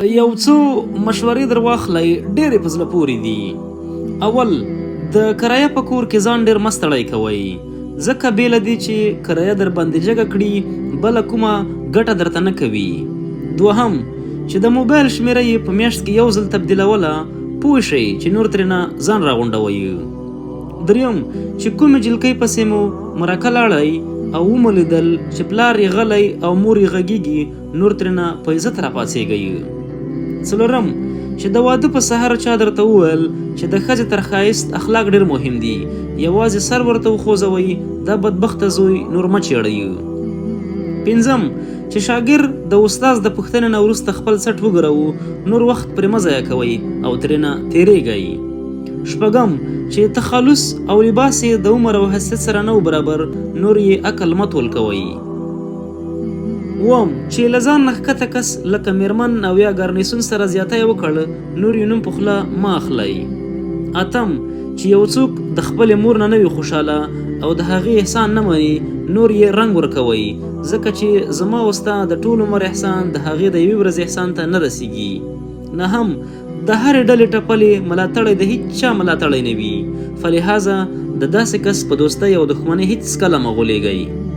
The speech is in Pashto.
یو څو مشورې در واخلئ ډېرې په زړه پورې دي. اول د کرایه په کور کې ځان ډېر مه ستړی کوئ، ځکه بې له دې چې کرایه در باندې جګه کړي بله کومه ګټه درته نه کوي. دوهم چې د موبایل شمېره یې په میاشت کې یو ځل تبدیلوله پوه شئ چې نور ترېنه ځان راغونډوئ. دریم چې کومې جلکۍ پسې مو مرکه لاړئ او ومو لیدل چې پلار یې غلی او مور یې غږیږي نور ترېنه په عزت راپاڅېږئ. څلورم چې د واده په سهار چا درته وویل چې د ښځې تر ښایست اخلاق ډېر مهم دي، یوازې سر ورته وخوځوئ، دا بدبخته زوی نور مه چیړئ. پنځم چې شاګرد د استاد د پوښتنې نه وروسته خپل څټ وګرو نور وخت پرې مه ضایع کوئ او ترېنه تېرېږئ. شپږم چې تخلص او لباس یې د عمر او حیثیت سره نه برابر نور یې عقل مه تول کوئ. اووم چې له ځان نه ښکته کس لکه میرمن او یا ګارنیسون سره زیاتی وکړ نور یې نوم په خوله مه اخلئ. اتم چې یو څوک د خپلې مور نه نه وي خوشحاله او د هغې احسان نه مني نور یې رنګ ورکوئ، ځکه چې زما او ستا د ټول عمر احسان د هغې د یوې ورځې احسان ته نه رسیږي. نهم د هرې ډلې ټپلې ملاتړی د هیچ چا ملاتړی نه وي، فلهذا د داسې کس په دوستۍ او دښمنۍ هیڅکله مه غولېږئ.